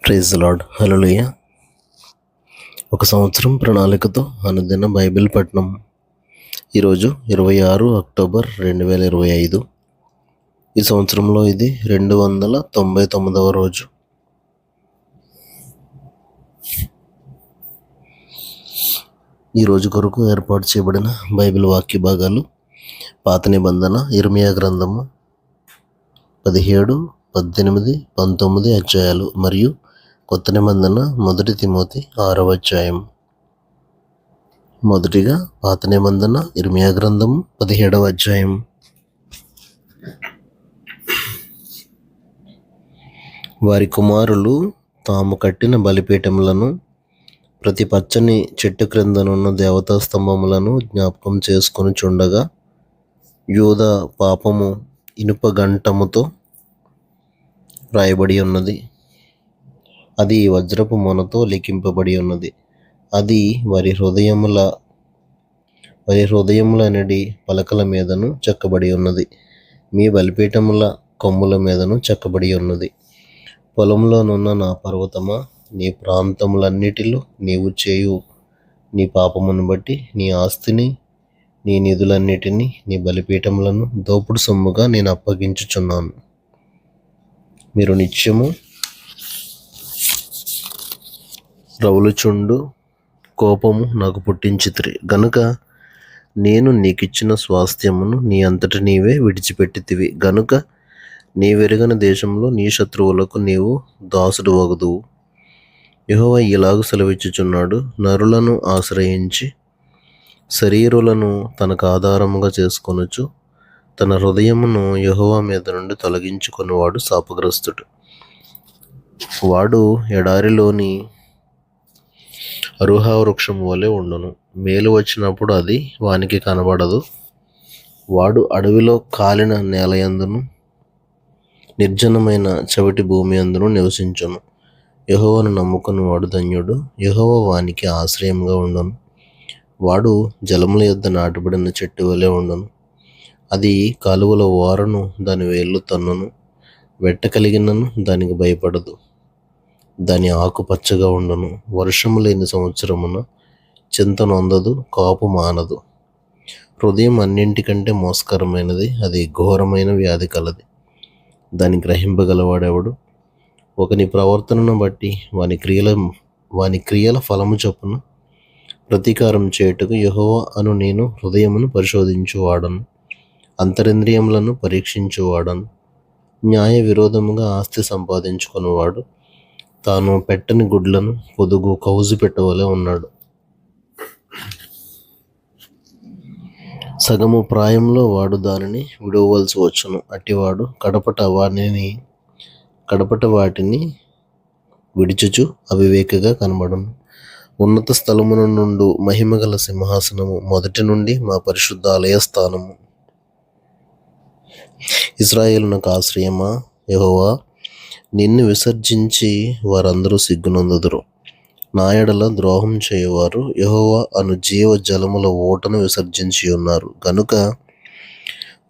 Praise the lord. హల్లెలూయా. ఒక సంవత్సరం ప్రణాళికతో అనుదిన బైబిల్ పఠనం. ఈరోజు 26 అక్టోబర్ 2025. ఈ సంవత్సరంలో ఇది 299వ రోజు. ఈ రోజు కొరకు ఏర్పాటు చేయబడిన బైబిల్ వాక్య భాగాలు: పాత నిబంధన ఇర్మియా గ్రంథము 17, 18, 19 అధ్యాయాలు మరియు కొత్త నిబంధన 1 తిమోతి 6వ అధ్యాయం. మొదటిగా పాత నిబంధన ఇర్మియా గ్రంథము 17వ అధ్యాయం. వారి కుమారులు తాము కట్టిన బలిపీఠములను, ప్రతి పచ్చని చెట్టు క్రిందనున్న దేవతా స్తంభములను జ్ఞాపకం చేసుకొని చుండగా, యూదా పాపము ఇనుప గంటముతో రాయబడి ఉన్నది. అది వజ్రపు మొనతో లిఖింపబడి ఉన్నది. అది వారి హృదయములనడి పలకల మీదను చెక్కబడి ఉన్నది. మీ బలిపీఠముల కొమ్ముల మీదను చెక్కబడి ఉన్నది. పొలంలోనున్న నా పర్వతమా, నీ ప్రాంతములన్నిటిలో నీవు చేయు నీ పాపమును బట్టి నీ ఆస్తిని, నీ నిధులన్నిటినీ, నీ బలిపీఠములను దోపుడు సొమ్ముగా నేను అప్పగించుచున్నాను. మీరు నిత్యము రవులుచుండు కోపము నాకు పుట్టించితిరి గనుక నేను నీకిచ్చిన స్వాస్థ్యమును నీ అంతట నీవే విడిచిపెట్టితివి గనుక నీవెరుగని దేశంలో నీ శత్రువులకు నీవు దాసుడు వగుదువు. యెహోవా ఇలాగు సెలవిచ్చుచున్నాడు: నరులను ఆశ్రయించి శరీరులను తనకు ఆధారముగా చేసుకొనుచు తన హృదయమును యెహోవా మీద నుండి తొలగించుకొనివాడు శాపగ్రస్తుడు. వాడు ఎడారిలోని అరుహా వృక్షము వలె ఉండును. మేలు వచ్చినప్పుడు అది వానికి కనబడదు. వాడు అడవిలో కాలిన నేలయందును నిర్జనమైన చవిటి భూమి అందును నివసించును. యెహోవాను నమ్ముకుని వాడు ధన్యుడు. యెహోవా వానికి ఆశ్రయముగా ఉండును. వాడు జలముల యొద్ద నాటబడిన చెట్టు వలె ఉండును. అది కాలువల ఓరను దాని వేళ్ళు తన్నును. వెట్ట కలిగినను దానికి భయపడదు. దాని ఆకు పచ్చగా ఉండును. వర్షము లేని సంవత్సరమున చింత నొందదు, కాపు మానదు. హృదయం అన్నింటికంటే మోసకరమైనది, అది ఘోరమైన వ్యాధి కలది. దాన్ని గ్రహింపగలవాడెవడు? ఒకని ప్రవర్తనను బట్టి వాని క్రియల ఫలము చొప్పున ప్రతీకారం చేయుటకు యెహోవా అను నేను హృదయమును పరిశోధించువాడను, అంతరింద్రియములను పరీక్షించువాడను. న్యాయ విరోధముగా ఆస్తి సంపాదించుకున్నవాడు తాను పెట్టని గుడ్లను పొదుగు కౌజు పెట్టవలే ఉన్నాడు. సగము ప్రాయంలో వాడు దానిని విడవవలసి వచ్చును. అట్టివాడు కడపట వాటిని విడిచుచు అవివేకగా కనబడును. ఉన్నత స్థలమున నుండు మహిమగల సింహాసనము, మొదటి నుండి మా పరిశుద్ధాలయ స్థానము. ఇశ్రాయేలునకు ఆశ్రయమా, యెహోవా, నిన్ను విసర్జించి వారందరూ సిగ్గునందుదురు. నా ఎడల ద్రోహం చేయువారు యెహోవా అను జీవ జలముల ఊటను విసర్జించి ఉన్నారు గనుక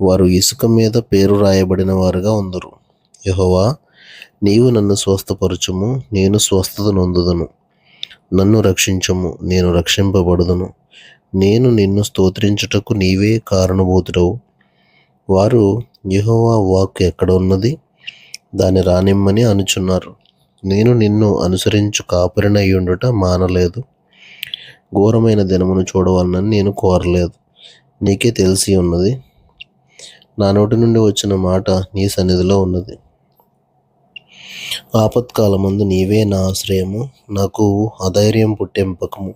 వారు ఇసుక మీద పేరు రాయబడిన వారుగా ఉందురు. యెహోవా, నీవు నన్ను స్వస్థపరచుము, నేను స్వస్థత నొందుదును. నన్ను రక్షించుము, నేను రక్షింపబడుదును. నేను నిన్ను స్తోత్రించుటకు నీవే కారణభూతుడవు. వారు యెహోవా వాక్కు ఎక్కడ ఉన్నది, దాన్ని రానిమ్మని అనుచున్నారు. నేను నిన్ను అనుసరించు కాపరినయ్యుండుట మానలేదు. ఘోరమైన దినమును చూడవలనని నేను కోరలేదు. నీకే తెలిసి ఉన్నది. నా నోటి నుండి వచ్చిన మాట నీ సన్నిధిలో ఉన్నది. ఆపత్కాలమందు నీవే నా ఆశ్రయము. నాకు అధైర్యం పుట్టింపకము.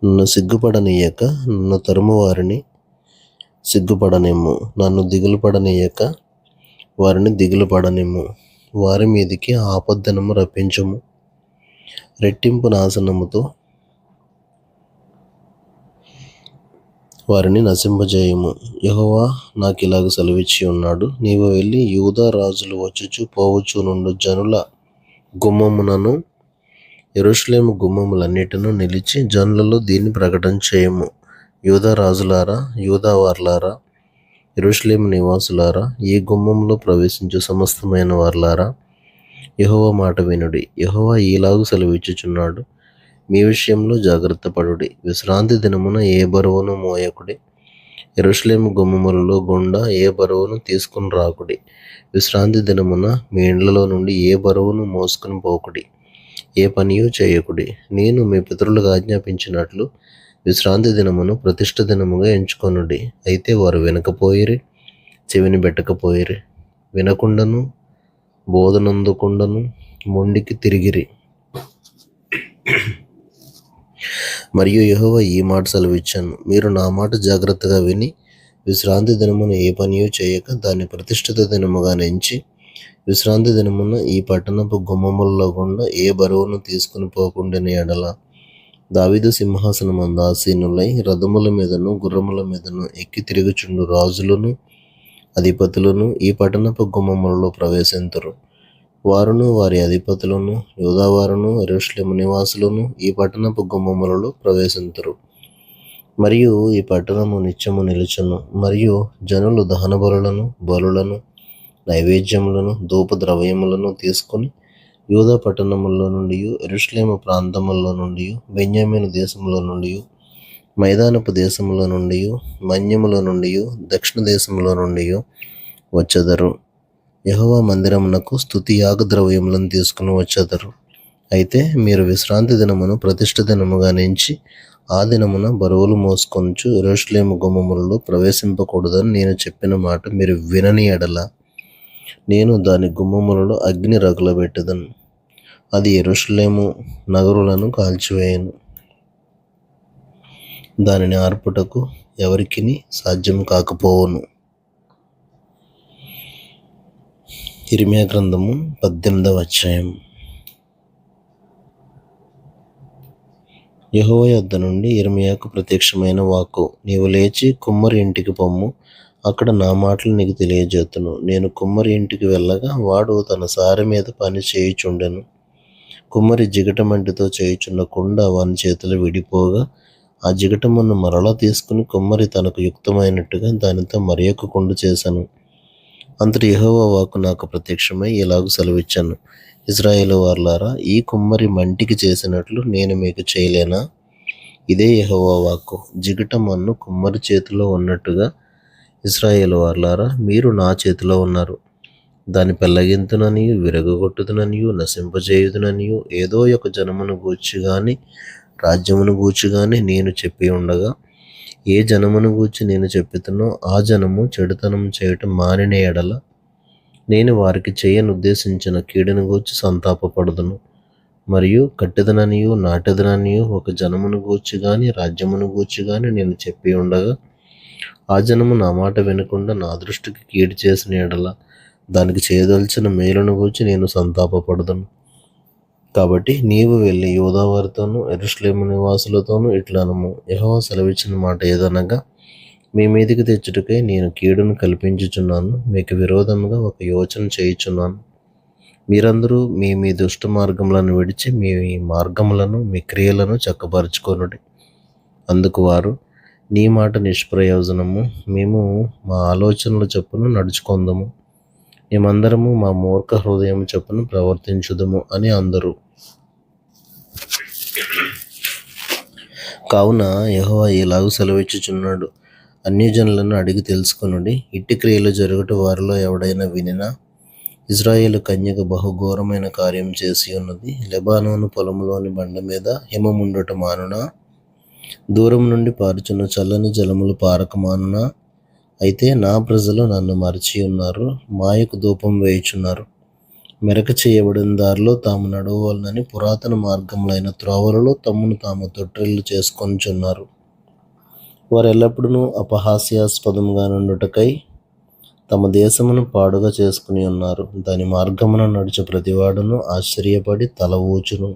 నన్ను సిగ్గుపడనీయక నన్ను తరుము వారిని సిగ్గుపడనిమ్ము. నన్ను దిగులు పడనీయక వారిని దిగులు పడనిమ్ము. వారి మీదికి ఆపద్దనము రప్పించుము. రెట్టింపు నాశనముతో వారిని నశింపజేయుము. యెహోవా నాకు ఇలాగ సెలవిచ్చి ఉన్నాడు: నీవు వెళ్ళి యూదా రాజులు వచ్చుచు పోవచ్చు నుండు జనుల గుమ్మమునను యెరూషలేము గుమ్మములన్నిటిను నిలిచి జనులలో దీన్ని ప్రకటన చేయము. యూదా రాజులారా, యూదా వార్లారా, యెరూషలేము నివాసులారా, ఈ గుమ్మంలో ప్రవేశించు సమస్తమైన వార్లారా, యెహోవా మాట వినుడి. యెహోవా ఈలాగు సెలవిచ్చుచున్నాడు, మీ విషయంలో జాగ్రత్త పడుడి. విశ్రాంతి దినమున ఏ బరువును మోయకుడి. యెరూషలేము గుమ్మములలో గుండా ఏ బరువును తీసుకుని రాకుడి. విశ్రాంతి దినమున మీ ఇండ్లలో నుండి ఏ బరువును మోసుకుని పోకుడి. ఏ పనియూ చేయకుడి. నేను మీ పితరులకు ఆజ్ఞాపించినట్లు విశ్రాంతి దినమును ప్రతిష్ఠ దినముగా ఎంచుకొనుడి. అయితే వారు వినకపోయిరి, చెవిని పెట్టకపోయిరి. వినకుండను బోధనందుకుండను మొండికి తిరిగిరి. మరియు యెహోవా ఈ మాట సెలవిచ్చాను, మీరు నా మాట జాగ్రత్తగా విని విశ్రాంతి దినమున ఏ పనియూ చేయక దాన్ని ప్రతిష్ఠిత దినముగా ఎంచి విశ్రాంతి దినమున ఈ పట్టణపు గుమ్మములలో గుండా ఏ బరువును తీసుకుని పోకుండాని ఎడల దావీదు సింహాసనమందు ఆసీనులై రథముల మీదను గుర్రముల మీదను ఎక్కి తిరుగుచుండు రాజులను అధిపతులను ఈ పట్టణపు గుమ్మములలో ప్రవేశింతురు. వారును వారి అధిపతులను యూదావారును యెరూషలేము నివాసులను ఈ పట్టణపు గుమ్మములలో ప్రవేశింతురు. మరియు ఈ పట్టణము నిత్యము నిలుచును. మరియు జనులు దహన బలులను నైవేద్యములను ధూపద్రవ్యములను తీసుకుని యూదా పట్టణములో నుండి, యెరూషలేము ప్రాంతములో నుండి, బెన్యామీను దేశములో నుండి, మైదానపు దేశములో నుండి, మన్యములో నుండి, దక్షిణ దేశములో నుండి వచ్చెదరు. యెహోవా మందిరమునకు స్తుతి యాగ ద్రవ్యములను తీసుకుని వచ్చెదరు. అయితే మీరు విశ్రాంతి దినమును ప్రతిష్ఠ దినముగా ఎంచి ఆ దినమున బరువులు మోసుకొనుచు యెరూషలేము గుమ్మములలో ప్రవేశింపకూడదని నేను చెప్పిన మాట మీరు వినని ఎడల నేను దాని గుమ్మములలో అగ్ని రగులబెట్టెదను. అది యెరూషలేము నగరులను కాల్చివేయను. దానిని ఆర్పుటకు ఎవరికిని సాధ్యం కాకపోవును. యిర్మీయా గ్రంథము 18వ అధ్యాయం. యెహోవా యొద్ద నుండి యిర్మీయాకు ప్రత్యక్షమైన వాక్కు, నీవు లేచి కుమ్మరి ఇంటికి పొమ్ము, అక్కడ నా మాటలు నీకు తెలియజేతును. నేను కుమ్మరి ఇంటికి వెళ్ళగా వాడు తన సారె మీద పని చేయుచుండెను. కుమ్మరి జిగటమంటితో చేయుచున్న కుండ వాని చేతులు విడిపోగా ఆ జిగటమును మరలా తీసుకుని కుమ్మరి తనకు యుక్తమైనట్టుగా దానితో మరి ఒక కుండ చేశాను. అంతటి యెహోవా వాక్కు నాకు ప్రత్యక్షమై ఇలాగు సెలవిచ్చాను, ఇశ్రాయేలు వారలారా, ఈ కుమ్మరి మంటికి చేసినట్లు నేను మీకు చేయలేనా? ఇదే యెహోవా వాక్కు. జిగటమన్ను కుమ్మరి చేతిలో ఉన్నట్టుగా ఇశ్రాయేలు వారలారా, మీరు నా చేతిలో ఉన్నారు. దాన్ని పెళ్ళగింతుననియు విరగగొట్టుదుననియు నశింపజేయుదుననియు ఏదో ఒక జనమును గూర్చి గాని రాజ్యమును గూర్చి గాని నేను చెప్పి ఉండగా, ఏ జనమును గూర్చి నేను చెప్పితునో ఆ జనము చెడుతనం చేయటం మానిన ఎడల నేను వారికి చేయనుద్దేశించిన కీడును గూర్చి సంతాపపడుదును. మరియు కట్టెదననియు నాటెదననియు ఒక జనమును గూర్చి గాని రాజ్యమును గూర్చి గాని నేను చెప్పి ఉండగా ఆ జనము నా మాట వినకుండా నా దృష్టికి కీడు చేసిన ఎడల దానికి చేయదలిచిన మేలును గూర్చి నేను సంతాపపడుదును. కాబట్టి నీవు వెళ్ళి యూదా వారితోనూ యెరూషలేము నివాసులతోనూ ఇట్లనము, యెహోవా సెలవిచ్చిన మాట ఏదనగా, మీ మీదికి తెచ్చుటకై నేను కీడును కల్పించుచున్నాను. మీకు విరోధముగా ఒక యోచన చేయుచున్నాను. మీరందరూ మీ మీ దుష్ట మార్గములను విడిచి మీ మార్గములను మీ క్రియలను చక్కపరుచుకొనుడి. అందుకు వారు, నీ మాట నిష్ప్రయోజనము, మేము మా ఆలోచనల చొప్పున నడుచుకొందము, మేమందరము మా మూర్ఖ హృదయం చొప్పున ప్రవర్తించుదము అని అందరూ. కావున యెహోవా ఇలాగు సెలవిచ్చుచున్నాడు, అన్యజనులను అడిగి తెలుసుకొనుడి, ఇట్టి క్రియలు జరుగుట వారిలో ఎవడైనా వినినా, ఇశ్రాయేలు కన్యక బహుఘోరమైన కార్యం చేసి ఉన్నది. లెబానోను పొలములోని బండ మీద హిమముండుట మానునా? దూరం నుండి పారుచున్న చల్లని జలములు పారక మానునా? అయితే నా ప్రజలు నన్ను మరచి ఉన్నారు, మాయకు ధూపం వేయుచున్నారు. మెరక చేయబడిన దారిలో తాము నడవవలనని పురాతన మార్గములైన త్రోవలలో తమ్మును తాము తొట్టిల్లు చేసుకొనుచున్నారు. వారు ఎల్లప్పుడూ అపహాస్యాస్పదముగా నుండుటకై తమ దేశమును పాడుగా చేసుకుని ఉన్నారు. దాని మార్గమున నడుచు ప్రతివాడును ఆశ్చర్యపడి తల ఊచును.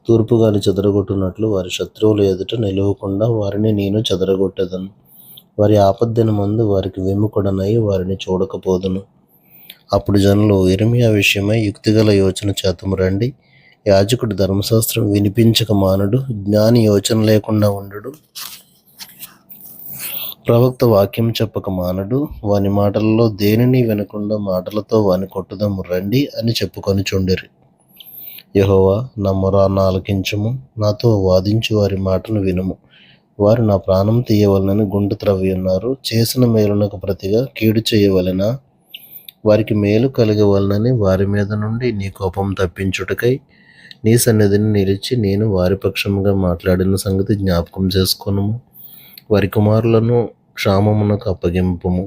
తూర్పుగాలి చెదరగొట్టునట్లు వారి శత్రువుల ఎదుట నిలవకుండా వారిని నేను చెదరగొట్టెదను. వారి ఆపద్దినమందు వారికి విముఖుడనై వారిని చూడకపోదును. అప్పుడు జనులు, యిర్మీయా విషయమై యుక్తిగల యోచన చేతము రండి. యాజకుడు ధర్మశాస్త్రం వినిపించక మానడు, జ్ఞాని యోచన లేకుండా ఉండడు. ప్రవక్త వాక్యం చెప్పక మానడు, వాని మాటలలో దేనిని వినకుండా మాటలతో వాని కొట్టుదము రండి అని చెప్పుకొనిచుండిరి. యెహోవా, నా మొర ఆలకించుము, నాతో వాదించు వారి మాటలు వినుము. వారు నా ప్రాణం తీయవలనని గుంట త్రవ్వి ఉన్నారు. చేసిన మేలునకు ప్రతిగా కీడు చేయవలెనా? వారికి మేలు కలగవలనని వారి మీద నుండి నీ కోపం తప్పించుటకై నీ సన్నిధిని నిలిచి నేను వారి పక్షముగా మాట్లాడిన సంగతి జ్ఞాపకం చేసుకొనుము. వారి కుమారులను క్షామమునకు అప్పగింపుము,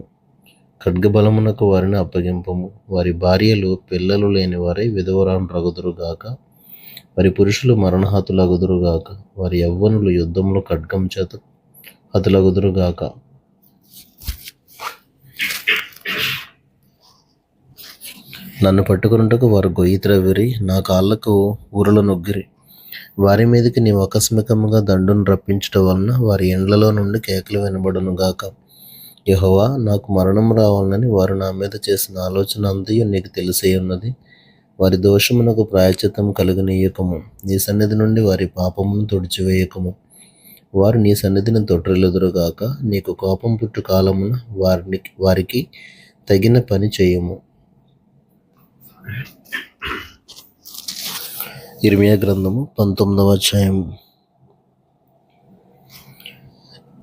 ఖడ్గబలమునకు వారిని అప్పగింపుము. వారి భార్యలు పిల్లలు లేని వారై విధవరాండ్రగుదురుగాక, వారి పురుషులు మరణహతులగుదురుగాక, వారి యవ్వనులు యుద్ధంలో ఖడ్గం చేత హతులగుదురుగాక. నన్ను పట్టుకొనుటకు వారు గొయ్యి త్రవ్విరి, నా కాళ్లకు ఉరుల నొగ్గిరి. వారి మీదకి నీవు ఆకస్మికముగా దండును రప్పించటం వలన వారి ఇండ్లలో నుండి కేకలు వినబడునుగాక. యెహోవా, నాకు మరణం రావాలని వారు నా మీద చేసిన ఆలోచన అంతయు నీకు తెలిసే ఉన్నది. వారి దోషమునకు ప్రాయశ్చిత్తం కలుగనీయకము, నీ సన్నిధి నుండి వారి పాపమును తుడిచివేయకము. వారు నీ సన్నిధిని తొట్టిల్లుదురుగాక, నీకు కోపం పుట్టు కాలమున వారికి తగిన పని చేయము. ఇర్మియా గ్రంథము 19వ అధ్యాయం.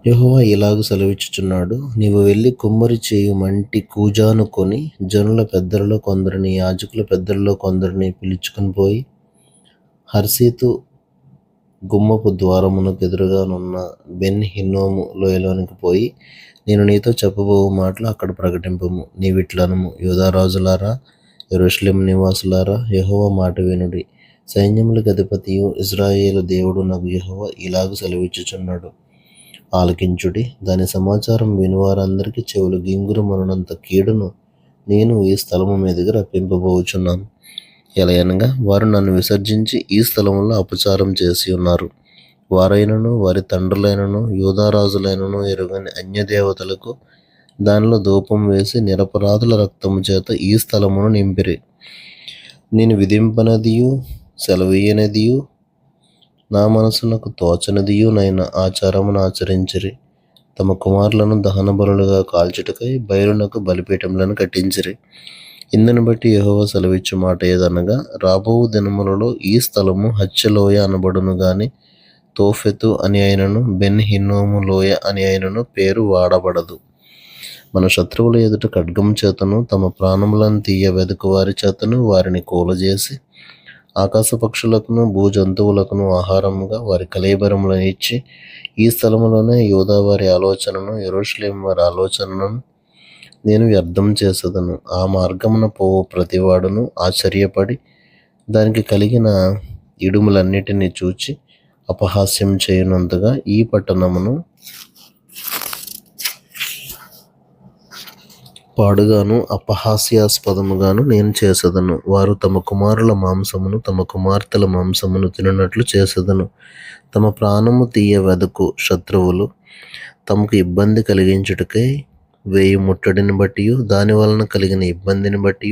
యెహోవా ఇలాగు సెలవిచ్చుచున్నాడు, నీవు వెళ్ళి కుమ్మరి చేయు మంటి కూజాను కొని జనుల పెద్దలలో కొందరిని, యాజకుల పెద్దలలో కొందరిని పిలుచుకొని పోయి హర్సీతు గుమ్మపు ద్వారమునకు ఎదురుగానున్న బెన్ హిన్నోము లోయలోనికి పోయి నేను నీతో చెప్పబోవు మాటలు అక్కడ ప్రకటింపము. నీవిట్లనుము, యూదారాజులారా, యెరూషలేము నివాసులారా, యెహోవా మాట వినుడి. సైన్యములకు అధిపతియు ఇశ్రాయేలు దేవుడు నగు యెహోవా ఇలాగు సెలవిచ్చుచున్నాడు, ఆలకించుడి. దాని సమాచారం వినువారందరికీ చెవులు గింగురమనునంత కీడును నేను ఈ స్థలము మీదుగా రప్పింపబోచున్నాను. ఎలయనగా వారు నన్ను విసర్జించి ఈ స్థలములో అపచారం చేసి ఉన్నారు. వారైనను వారి తండ్రులైనను యూదారాజులైనను ఎరుగని అన్యదేవతలకు దానిలో ధూపం వేసి నిరపరాధుల రక్తము చేత ఈ స్థలమును నింపిరి. నేను విధింపనదియు సెలవీయనదియు నా మనసునకు తోచనదియు నైన ఆచారమును ఆచరించిరి. తమ కుమారులను దహన బలులుగా కాల్చుటకై బయలునకు బలిపీఠములను కట్టించిరి. ఇందును బట్టి యెహోవా సెలవిచ్చు మాట ఏదనగా, రాబో దినములలో ఈ స్థలము హత్యలోయ అనబడును గాని తోఫెతు అని అయినను బెన్ హిన్నోము లోయ అని అయినను పేరు వాడబడదు. మన శత్రువుల ఎదుట ఖడ్గం చేతను తమ ప్రాణములను తీయ వెదుకు వారి చేతను వారిని కూలజేసి ఆకాశ పక్షులకును భూజంతువులకును ఆహారముగా వారి కళేబరములను ఇచ్చి ఈ స్థలములోనే యూదా వారి ఆలోచనను యెరూషలేము వారి ఆలోచనను నేను వ్యర్థం చేసేదను. ఆ మార్గమున పోవు ప్రతివాడును ఆశ్చర్యపడి దానికి కలిగిన ఇడుములన్నిటినీ చూచి అపహాస్యం చేయనంతగా ఈ పట్టణమును పాడుగాను అపహాస్యాస్పదముగాను నేను చేసేదను. వారు తమ కుమారుల మాంసమును తమ కుమార్తెల మాంసమును తినట్లు చేసేదను. తమ ప్రాణము తీయ వెదకు శత్రువులు తమకు ఇబ్బంది కలిగించుటకై వేయి ముట్టడిని బట్టి దాని వలన కలిగిన ఇబ్బందిని బట్టి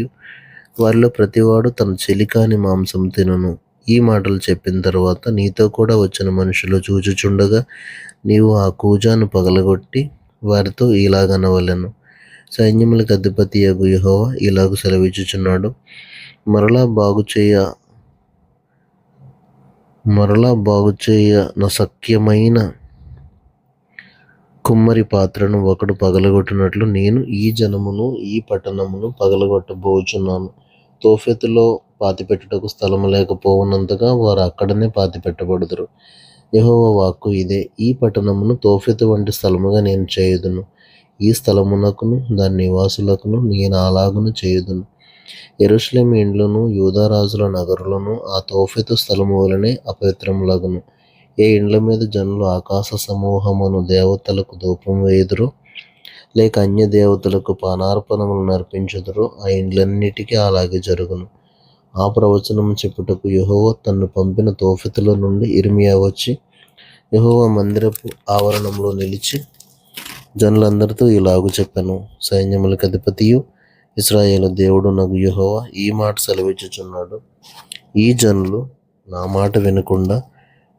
వారిలో ప్రతివాడు తన చెలికాని మాంసం తినును. ఈ మాటలు చెప్పిన తరువాత నీతో కూడా వచ్చిన మనుషులు చూచుచుండగా నీవు ఆ కూజాను పగలగొట్టి వారితో ఇలాగనవలెను, సైన్యములకు అధిపతియగు యెహోవా ఇలాగు సెలవిచ్చుచున్నాడు, మరలా బాగు చేయ నశక్యమైన కుమ్మరి పాత్రను ఒకడు పగలగొట్టినట్లు నేను ఈ జనమును ఈ పట్టణమును పగలగొట్టబోచున్నాను. తోఫెతులో పాతిపెట్టుటకు స్థలము లేకపోవునంతగా వారు అక్కడనే పాతిపెట్టబడుదురు. యెహోవా వాక్కు ఇదే, ఈ పట్టణమును తోఫెతు వంటి స్థలముగా నేను చేయుదును. ఈ స్థలమునకును దాని నివాసులకును నేను అలాగును చేయుదును. యెరూషలేము ఇండ్లను యూదారాజుల నగరులను ఆ తోఫెతు స్థలము వలనే అపవిత్రములగును. ఏ ఇండ్ల మీద జనులు ఆకాశ సమూహమును దేవతలకు ధూపం వేయుదురో లేక అన్య దేవతలకు పానార్పణములను అర్పించుదురో ఆ ఇండ్లన్నిటికీ అలాగే జరుగును. ఆ ప్రవచనము చెప్పుటకు యెహోవా తన్ను పంపిన తోఫెతులో నుండి ఇర్మియా వచ్చి యెహోవా మందిరపు ఆవరణంలో నిలిచి జనులందరితో ఇలాగు చెప్పెను, సైన్యములకు అధిపతియు ఇశ్రాయేలు దేవుడు నగు యెహోవా ఈ మాట సెలవిచ్చుచున్నాడు, ఈ జనులు నా మాట వినకుండా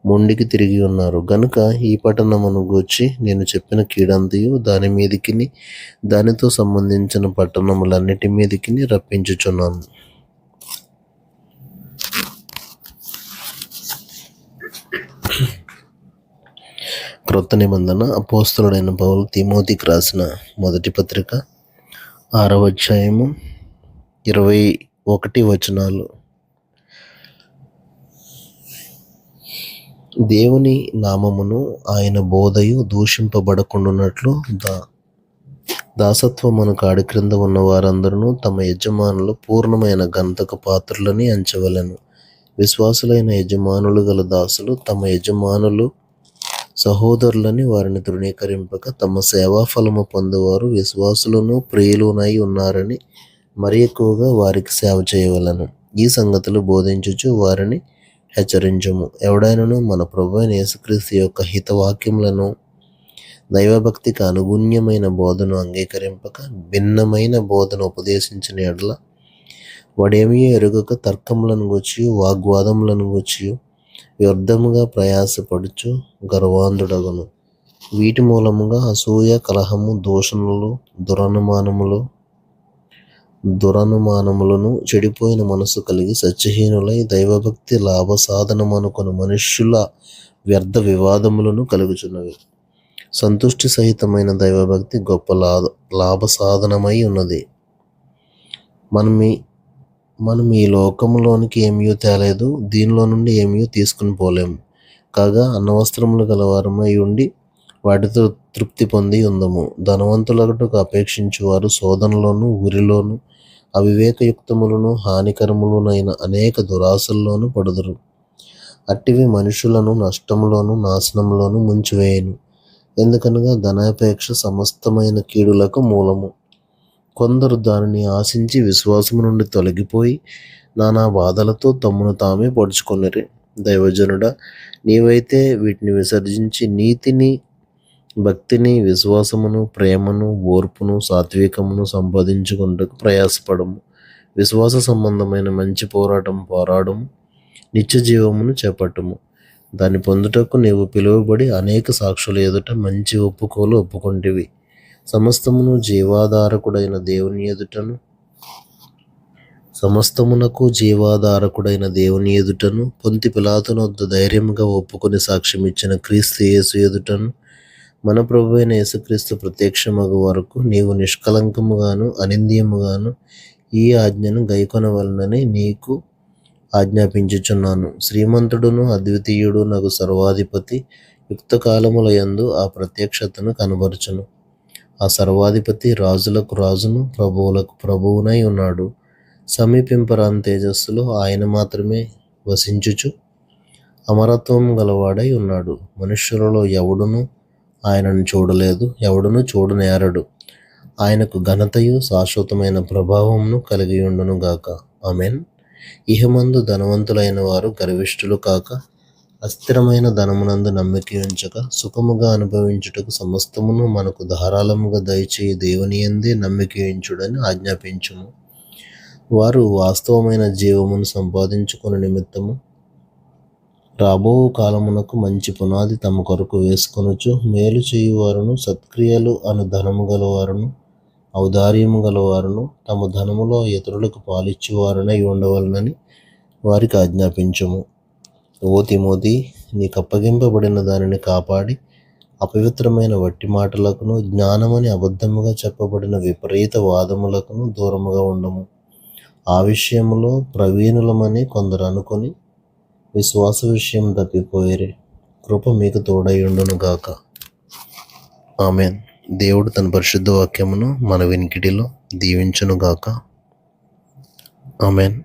మొండికి తిరిగి ఉన్నారు. గనుక ఈ పట్టణమును గూర్చి నేను చెప్పిన కీడంతయు దాని మీదికిని దానితో సంబంధించిన పట్టణములన్నిటి మీదికిని రప్పించుచున్నాను. క్రొత్త నిబంధన అపోస్తలుడైన పౌలు తిమోతికి రాసిన మొదటి పత్రిక 6వ అధ్యాయము 21 వచనాలు. దేవుని నామమును ఆయన బోధయు దూషింపబడకుండానట్లు దాసత్వమును కాడి క్రింద ఉన్న వారందరూ తమ యజమానులు పూర్ణమైన ఘనతకు పాత్రులని ఎంచవలెను. విశ్వాసులైన యజమానులు గల దాసులు తమ యజమానులు సహోదరులని వారిని తృణీకరింపక తమ సేవా ఫలము పొందేవారు విశ్వాసులను ప్రియులునై ఉన్నారని మరి ఎక్కువగా వారికి సేవ చేయవలెను. ఈ సంగతులు బోధించుచు వారిని హెచ్చరించుము. ఎవడైనను మన ప్రభువైన యేసుక్రీస్తు యొక్క హితవాక్యములను దైవభక్తికి అనుగుణ్యమైన బోధను అంగీకరింపక భిన్నమైన బోధన ఉపదేశించిన ఎడల వాడేమీ ఎరుగక తర్కములను గూర్చి వాగ్వాదములను గూర్చి వ్యర్థముగా ప్రయాసపడుచు గర్వాంధుడగును. వీటి మూలముగా అసూయ, కలహము, దూషణలు, దురనుమానములను చెడిపోయిన మనసు కలిగి సత్యహీనులై దైవభక్తి లాభసాధనమనుకుని మనుష్యుల వ్యర్థ వివాదములను కలుగుచున్నవి. సంతుష్టి సహితమైన దైవభక్తి గొప్ప లాభసాధనమై ఉన్నది. మనం ఈ లోకములోనికి ఏమీ తేలేదు, దీనిలో నుండి ఏమీ తీసుకుని పోలేము. కాగా అన్నవస్త్రములు గలవారమై ఉండి వాటితో తృప్తి పొంది ఉందము. ధనవంతులకు అపేక్షించువారు శోధనలోను, ఉరిలోను, అవివేకయుక్తములను, హానికరములనైన అనేక దురాశల్లోనూ పడుదురు. అట్టివి మనుషులను నష్టములోను, నాశనములోను ముంచివేయును. ఎందుకనగా ధనాపేక్ష సమస్తమైన కీడులకు మూలము. కొందరు దానిని ఆశించి విశ్వాసము నుండి తొలగిపోయి నానా బాధలతో తమ్మును తామే పొడుచుకొనిరి. దైవజనుడా, నీవైతే వీటిని విసర్జించి నీతిని, భక్తిని, విశ్వాసమును, ప్రేమను, ఓర్పును, సాత్వికమును సంపాదించుకొనుటకు ప్రయాసపడము. విశ్వాస సంబంధమైన మంచి పోరాడము. నిత్య జీవమును చేపట్టుము. దాన్ని పొందుటకు నీవు పిలువబడి అనేక సాక్షుల ఎదుట మంచి ఒప్పుకోలు ఒప్పుకొంటివి. సమస్తమునకు జీవాధారకుడైన దేవుని ఎదుటను పొంతి పిలాతునొద్ద ధైర్యముగా ఒప్పుకొని సాక్ష్యమిచ్చిన క్రీస్తు యేసు ఎదుటను మన ప్రభువైన యేసుక్రీస్తు ప్రత్యక్షమగు వరకు నీవు నిష్కలంకముగాను అనింద్యముగాను ఈ ఆజ్ఞను గైకొనవలనని నీకు ఆజ్ఞాపించుచున్నాను. శ్రీమంతుడును అద్వితీయుడు నగు సర్వాధిపతి యుక్త కాలముల యందు ఆ ప్రత్యక్షతను కనబరుచును. ఆ సర్వాధిపతి రాజులకు రాజును, ప్రభువులకు ప్రభువునై ఉన్నాడు. సమీపింపరాని తేజస్సులో ఆయన మాత్రమే వసించుచు అమరత్వం గలవాడై ఉన్నాడు. మనుష్యులలో ఎవడును ఆయనను చూడలేదు, ఎవడును చూడనేరడు. ఆయనకు ఘనతయు శాశ్వతమైన ప్రభావమును కలిగి ఉండును గాక. ఆమేన్. ఇహమందు ధనవంతులైన వారు గర్విష్ఠులు కాక అస్థిరమైన ధనమునందు నమ్మిక ఉంచక సుఖముగా అనుభవించుటకు సమస్తమును మనకు ధారాళముగా దయచేయి దేవుని యందే నమ్మిక ఉంచుడని ఆజ్ఞాపించుము. వారు వాస్తవమైన జీవమును సంపాదించుకుని నిమిత్తము రాబో కాలమునకు మంచి పునాది తమ కొరకు వేసుకొనుచు మేలు చేయువారును, సత్క్రియలు అను ధనము గలవారును, ఔదార్యము గలవారును, తమ ధనములో ఇతరులకు పాలిచ్చువారునై ఉండవలనని వారికి ఆజ్ఞాపించుము. ఓ తిమోతి, నీకు అప్పగింపబడిన దానిని కాపాడి అపవిత్రమైన వట్టి మాటలకును, జ్ఞానమని అబద్ధముగా చెప్పబడిన విపరీత వాదములకును దూరముగా ఉండము. ఆ విషయములో ప్రవీణులమని కొందరు అనుకొని విశ్వాస విషయం తప్పిపోయిరి. కృప మీకు తోడైయుండును గాక. ఆమేన్. దేవుడు తన పరిశుద్ధ వాక్యమును మన వినికిడిలో దీవించును గాక. ఆమేన్.